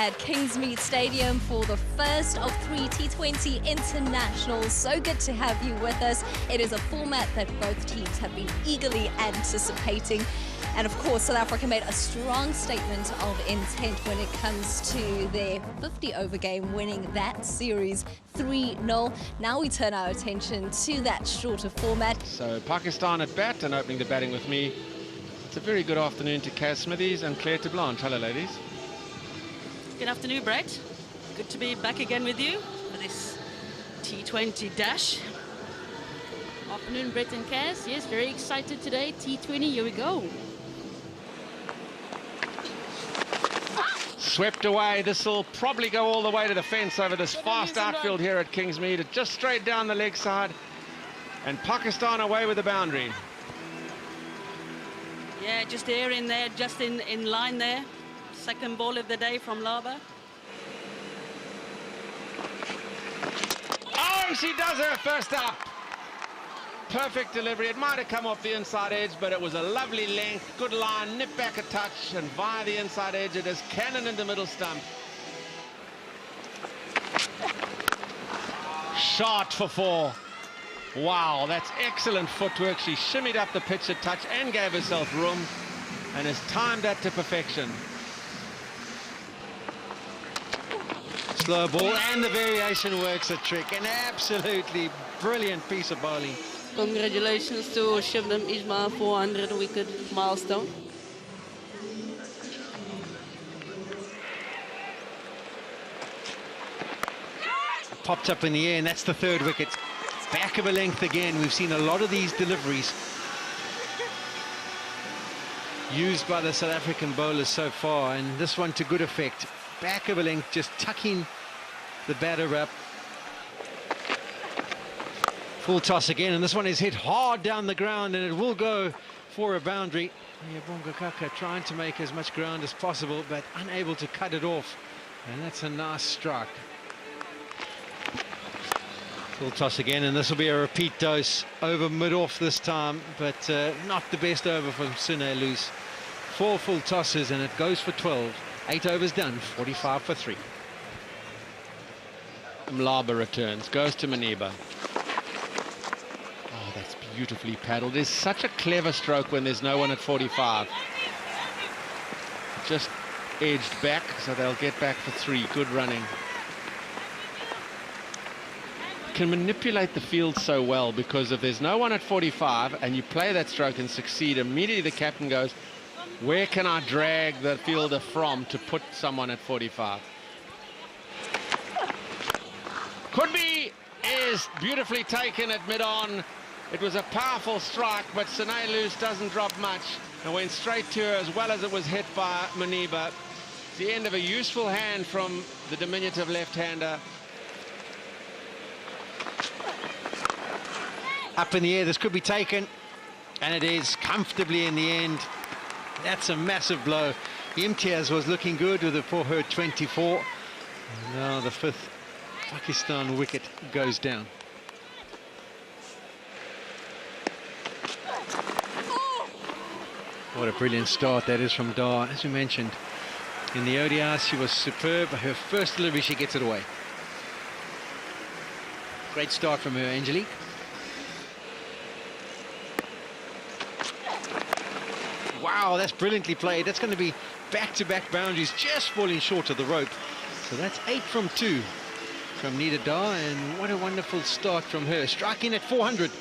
at Kingsmead Stadium for the first of 3 T20 internationals. So good to have you with us. It is a format that both teams have been eagerly anticipating. And of course, South Africa made a strong statement of intent when it comes to their 50-over game, winning that series 3-0. Now we turn our attention to that shorter format. So Pakistan at bat and opening the batting with me. It's a very good afternoon to Kaz Smithies and Claire de Blanche. Hello, ladies. Good afternoon, Brett. Good to be back again with you for this T20 dash. Afternoon, Brett and Kaz. Yes, very excited today. T20, here we go. Swept away. This will probably go all the way to the fence over this fast outfield here at Kingsmead. Just straight down the leg side. And Pakistan away with the boundary. Yeah, just there in there, just in line there. Second ball of the day from Lava. Oh, she does her first up. Perfect delivery. It might have come off the inside edge, but it was a lovely length. Good line, nip back a touch, and via the inside edge, it is cannon into middle stump. Shot for 4. Wow, that's excellent footwork. She shimmied up the pitch a touch and gave herself room, and has timed that to perfection. Slow ball, and the variation works a trick. An absolutely brilliant piece of bowling. Congratulations to Shivnam Isma, 400 wicket milestone. Popped up in the air, and that's the 3rd wicket. Back of a length again. We've seen a lot of these deliveries used by the South African bowlers so far, and this one to good effect. Back of a length, just tucking the batter up. Full toss again, and this one is hit hard down the ground, and it will go for a boundary. Bongakaka trying to make as much ground as possible, but unable to cut it off, and that's a nice strike. Full toss again, and this will be a repeat dose over mid-off this time, but not the best over from Sune Loose. 4 full tosses, and it goes for 12. 8 overs done, 45 for 3. Mlaba returns, goes to Maniba. Oh, that's beautifully paddled. It's such a clever stroke when there's no one at 45. Just edged back, so they'll get back for 3. Good running. Can manipulate the field so well, because if there's no one at 45 and you play that stroke and succeed, immediately the captain goes, where can I drag the fielder from to put someone at 45? Could be, is beautifulally taken at mid-on. It was a powerful strike, but Sune Loose doesn't drop much and went straight to her as well as it was hit by Maniba. It's the end of a useful hand from the diminutive left-hander. Up in the air, this could be taken, and it is comfortably in the end. That's a massive blow. Imtiaz was looking good with it for her 24. And now the 5th Pakistan wicket goes down. What a brilliant start that is from Dar. As we mentioned, in the ODI she was superb. Her first delivery, she gets it away. Great start from her, Angelique. Wow, that's brilliantly played. That's going to be back-to-back boundaries, just falling short of the rope. So that's 8 from 2 from Nida Dar, and what a wonderful start from her, striking at 400.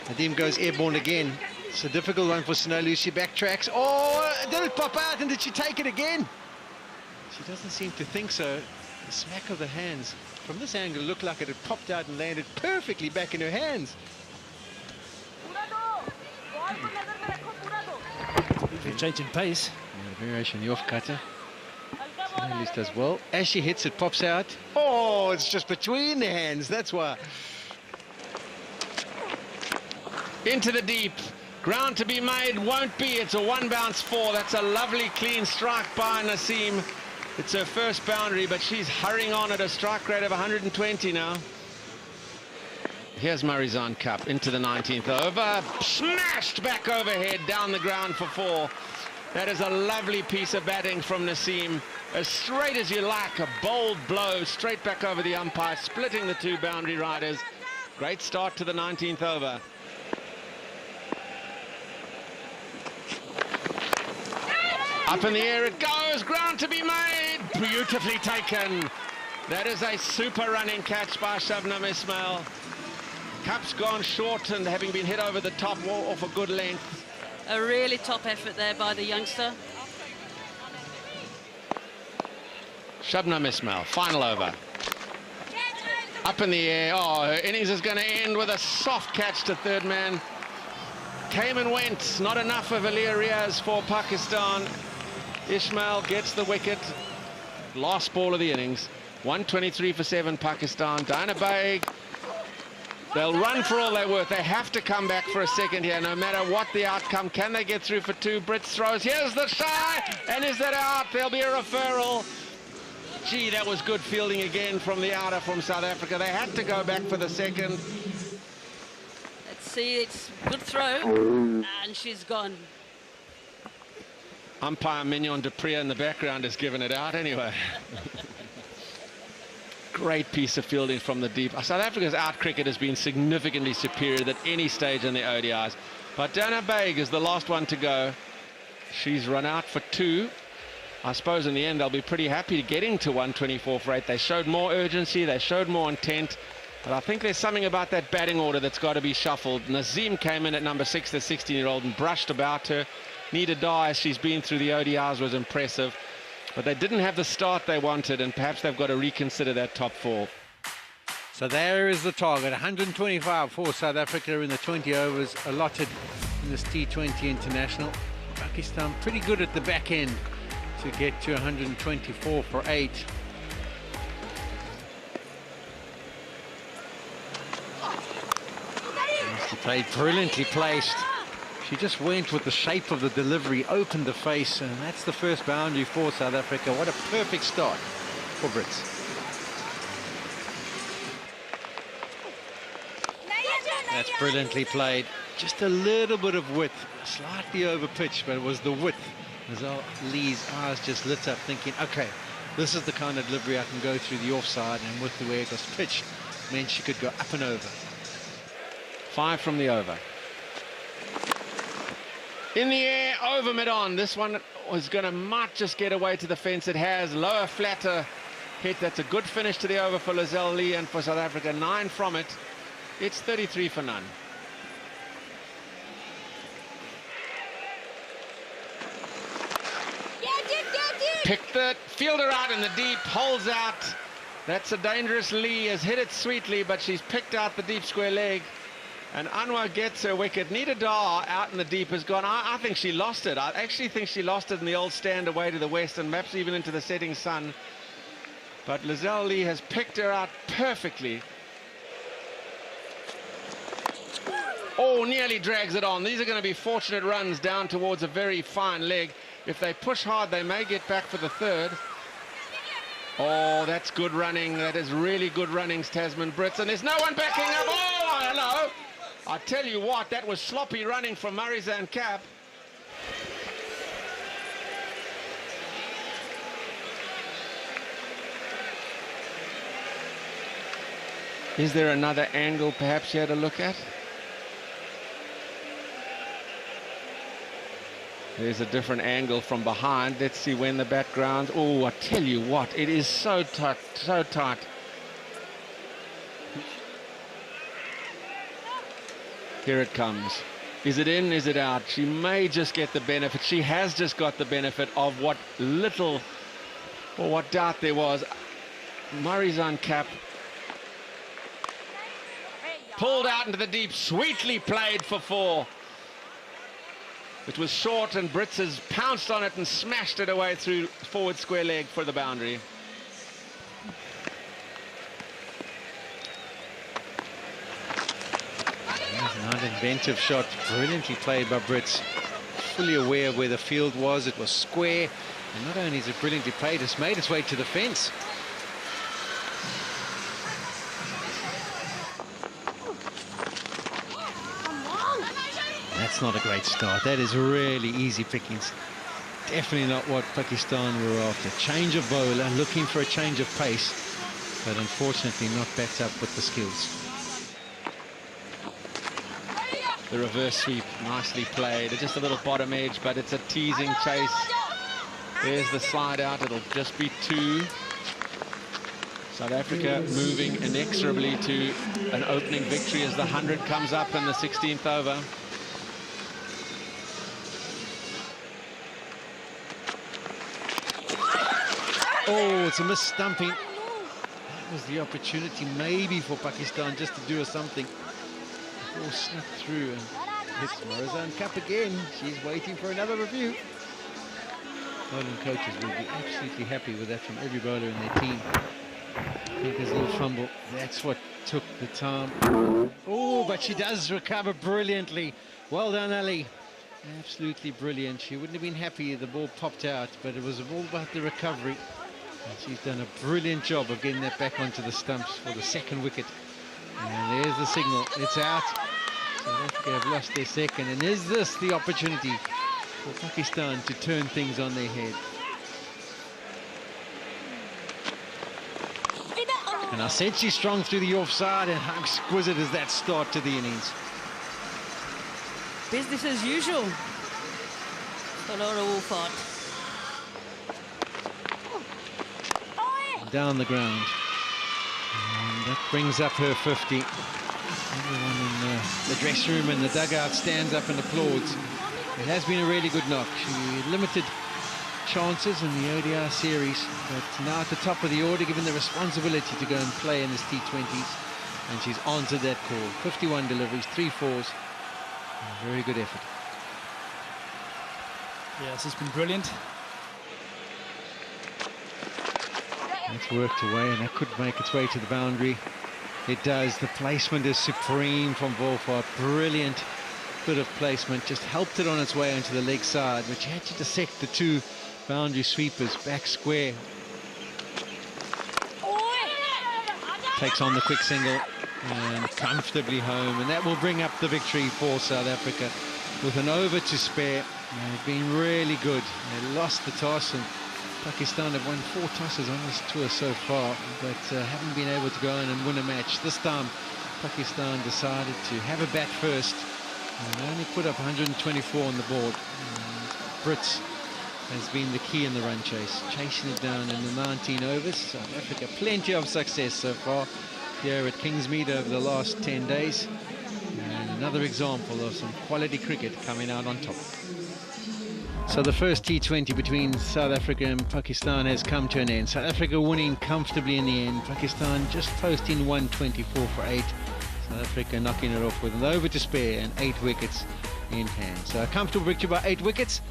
Nadeem goes airborne again. It's a difficult one for Sune Loose. She backtracks. Oh, did it pop out, and did she take it again? She doesn't seem to think so. The smack of the hands from this angle looked like it had popped out and landed perfectly back in her hands. Change in pace. Yeah, variation, the off-cutter. Sune Loose does well. As she hits, it pops out. Oh, it's just between the hands, that's why. Into the deep. Ground to be made, won't be. It's a 1-bounce 4. That's a lovely clean strike by Naseem. It's her first boundary, but she's hurrying on at a strike rate of 120 now. Here's Marizan Cup into the 19th over. Smashed back overhead down the ground for 4. That is a lovely piece of batting from Naseem. As straight as you like, a bold blow straight back over the umpire, splitting the 2 boundary riders. Great start to the 19th over. Up in the air it goes, ground to be made. Beautifully taken. That is a super running catch by Shabnam Ismail. Cup's gone short and having been hit over the top off a good length. A really top effort there by the youngster. Shabnam Ismail, final over. Up in the air. Oh, her innings is going to end with a soft catch to third man. Came and went. Not enough of Alia Riaz for Pakistan. Ismail gets the wicket. Last ball of the innings. 123 for 7 Pakistan. Diana Baig. They'll run for all they're worth. They have to come back for a second here, no matter what the outcome. Can they get through for 2? Brits throws. Here's the shy. And is that out? There'll be a referral. Gee, that was good fielding again from the outer from South Africa. They had to go back for the second. Let's see, it's good throw. And she's gone. Umpire Mignon Dupree in the background has given it out anyway. Great piece of fielding from the deep. South Africa's out cricket has been significantly superior at any stage in the ODIs. But Dana Baig is the last one to go. She's run out for 2. I suppose in the end they'll be pretty happy getting to 124 for 8. They showed more urgency, they showed more intent. But I think there's something about that batting order that's got to be shuffled. Naseem came in at number 6, the 16-year-old, and brushed about her. Nida Dar, as she's been through the ODIs, was impressive. But they didn't have the start they wanted, and perhaps they've got to reconsider that top 4. So there is the target, 125 for South Africa in the 20 overs allotted in this T20 international. Pakistan pretty good at the back end to get to 124 for 8. She played brilliantly placed. She just went with the shape of the delivery, opened the face, and that's the first boundary for South Africa. What a perfect start for Brits. That's brilliantly played. Just a little bit of width, slightly over pitch, but it was the width. Azal Lee's eyes just lit up, thinking, okay, this is the kind of delivery I can go through the offside, and with the way it was pitched, meant she could go up and over. 5 from the over. In the air, over mid-on. This one was going to might just get away to the fence. It has. Lower, flatter hit. That's a good finish to the over for Lizelle Lee and for South Africa. 9 from it. It's 33 for none. Picked the fielder out in the deep. Holds out. That's a dangerous Lee. Has hit it sweetly, but she's picked out the deep square leg. And Anwar gets her wicket. Nida Dar out in the deep has gone. I think she lost it. I actually think she lost it in the old stand away to the west and perhaps even into the setting sun. But Lizelle Lee has picked her out perfectly. Oh, nearly drags it on. These are going to be fortunate runs down towards a very fine leg. If they push hard, they may get back for the 3rd. Oh, that's good running. That is really good runnings, Tasman Brits. And there's no one backing up. Oh, hello. I tell you what, that was sloppy running from Marizan Cap. Is there another angle perhaps you had a look at? There's a different angle from behind. Let's see when the background. Oh, I tell you what, it is so tight, so tight. Here it comes. Is it in? Is it out? She may just get the benefit. She has just got the benefit of what little or what doubt there was. Marizan Cap pulled out into the deep, sweetly played for 4. It was short and Brits has pounced on it and smashed it away through forward square leg for the boundary. An inventive shot, brilliantly played by Brits. Fully aware of where the field was. It was square, and not only is it brilliantly played, it's made its way to the fence. that's not a great start. That is really easy pickings. Definitely not what Pakistan were after. Change of bowler, looking for a change of pace, but unfortunately not backed up with the skills. The reverse sweep, nicely played. Just a little bottom edge, but it's a teasing chase. There's the slide out. It'll just be 2. South Africa moving inexorably to an opening victory as the 100 comes up in the 16th over. Oh, it's a missed stumping. That was the opportunity maybe for Pakistan just to do something. The ball snuck through and hits Marizan Cup again. She's waiting for another review. Bowling coaches will be absolutely happy with that from every bowler in their team. I think there's a little fumble. That's what took the time. Oh, but she does recover brilliantly. Well done, Ali. Absolutely brilliant. She wouldn't have been happy if the ball popped out, but it was all about the recovery. And she's done a brilliant job of getting that back onto the stumps for the 2nd wicket. And there's the signal. It's out. South Africa have lost their 2nd. And is this the opportunity for Pakistan to turn things on their head? And I said she's strong through the offside, and how exquisite is that start to the innings. Business as usual for Laura Wolford. Down the ground. And that brings up her 50. Everyone in the dressing room and the dugout stands up and applauds. It has been a really good knock. She limited chances in the ODI series, but now at the top of the order, given the responsibility to go and play in this T20s, and she's answered that call. 51 deliveries, 3 fours. Very good effort. Yes, it's been brilliant. That's worked away, and that could make its way to the boundary. It does. The placement is supreme from Wolford. Brilliant bit of placement. Just helped it on its way onto the leg side, which had to dissect the 2 boundary sweepers back square. Takes on the quick single and comfortably home, and that will bring up the victory for South Africa with an over to spare. They've been really good. They lost the toss, and Pakistan have won 4 tosses on this tour so far, but haven't been able to go in and win a match. This time Pakistan decided to have a bat first, and they only put up 124 on the board. And Brits has been the key in the run chase, chasing it down in the 19 overs. South Africa, plenty of success so far here at Kingsmead over the last 10 days. And another example of some quality cricket coming out on top. So the first T20 between South Africa and Pakistan has come to an end. South Africa winning comfortably in the end. Pakistan just posting 124 for 8. South Africa knocking it off with an over to spare and 8 wickets in hand. So a comfortable victory by 8 wickets.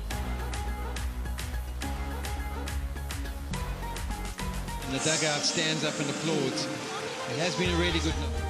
And the dugout stands up and applauds. It has been a really good night.